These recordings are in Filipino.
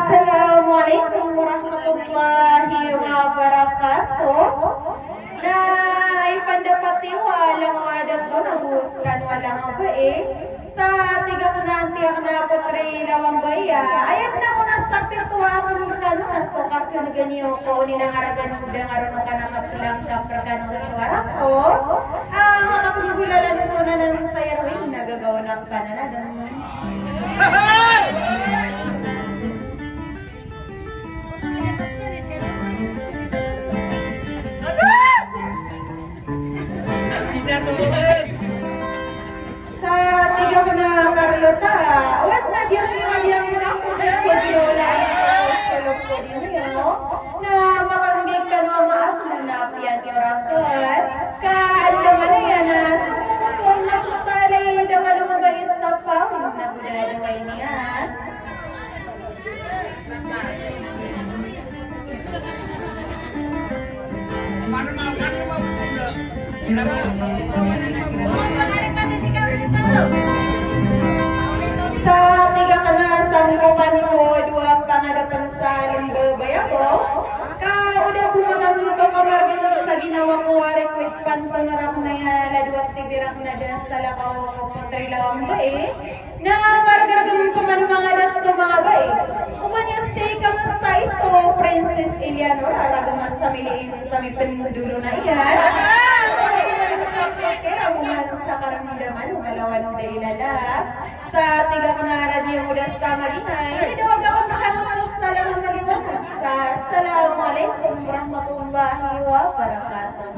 Assalamualaikum warahmatullahi wabarakatuh. Na ay pandapati walang wadag ko nabuskan walang abae. Sa tiga ko nanti ang napatray lawang baya. Ayat na mo nasaktir ko akong kano nasukak yung ganyo ko nilang aragan ng aron ka nakapilang kapragano suara ko. Makapunggulalan ko na ng sayaruin nagagawa ng kananadan. Sa tiga ko na Carlota, wala na diyang ako na lola tulog ko din yun, na makanggig ka na maakla na piyan yung rakat, kaanda man na yan na sumumuswang na tutalay na malunggay sa pawin na gudadaway niya. Sa tiga ka na sangkupan ko, dua pangadapan sa lumbabay ako, kauda pumatang ito kamargan sa ginawa ko, request panto na rak na yaladwat tibirak na dyan sa lakaw ko patrilawang bae, na margaragam pa man mga dato mga bae. Uman yung stay ka mas sa iso, Princess Eleanor, aragamas sa miliin sa may pendulo na iyan. Kaya uman sa karamdaman, umalawan ng dailala. Sa tiga ko na radyo mo dahil sa magingay, idawag ako nakanusos sa lamang maliwanag. Sa Assalamualaikum warahmatullahi wabarakatuh.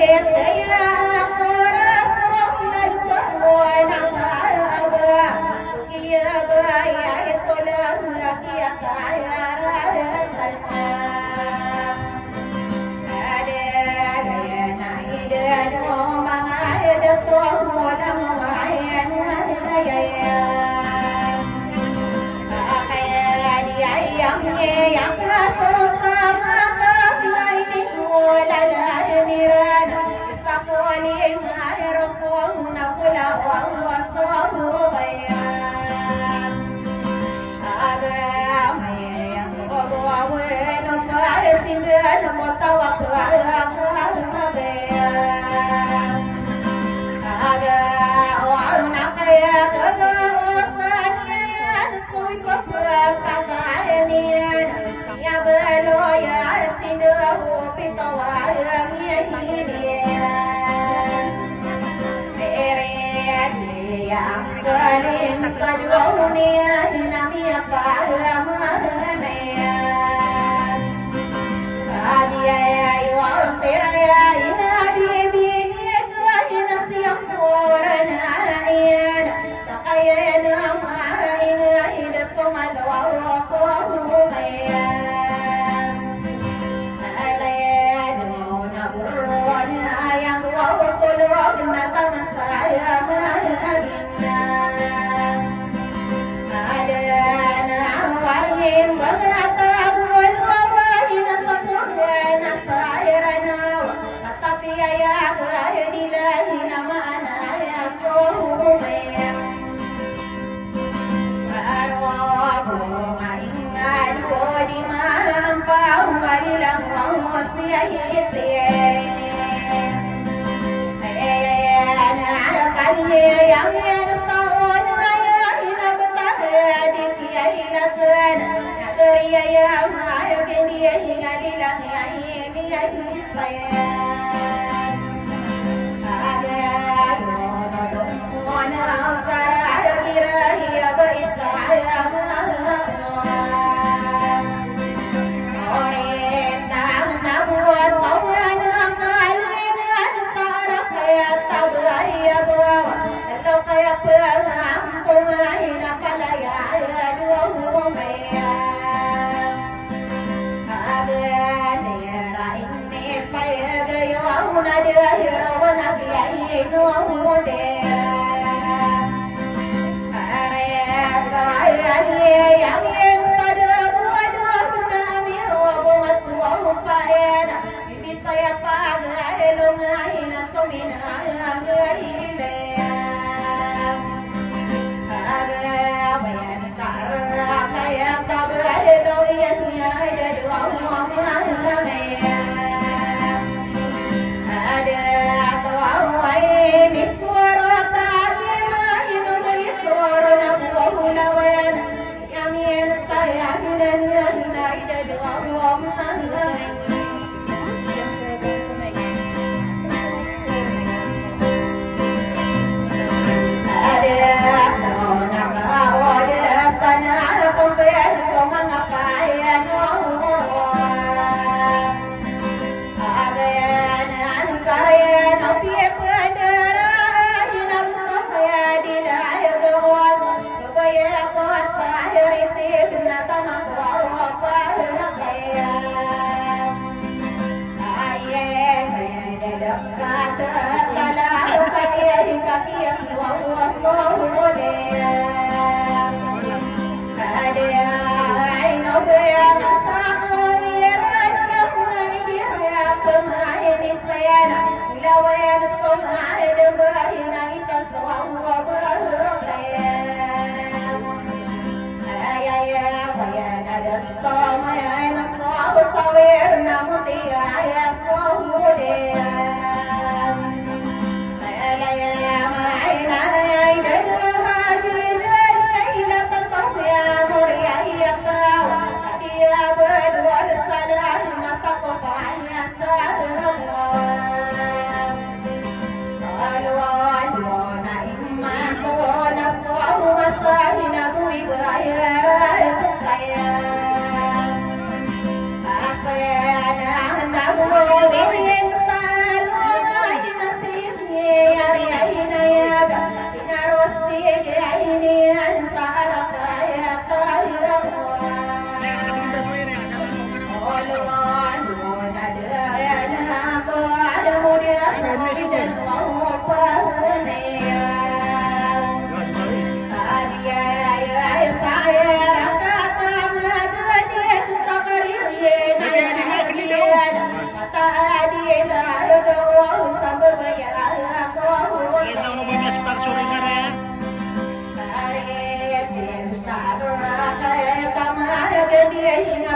Yang Kalin sadwaunia hinami apalamahanaya Adiya yu'asiraya inabi biniyaka hinasiyang koranayan Sakayana ma'ina hidatum alawakwahumayan Alayano naburona yang wawukulog na tamasaya mahanagin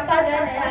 Pagana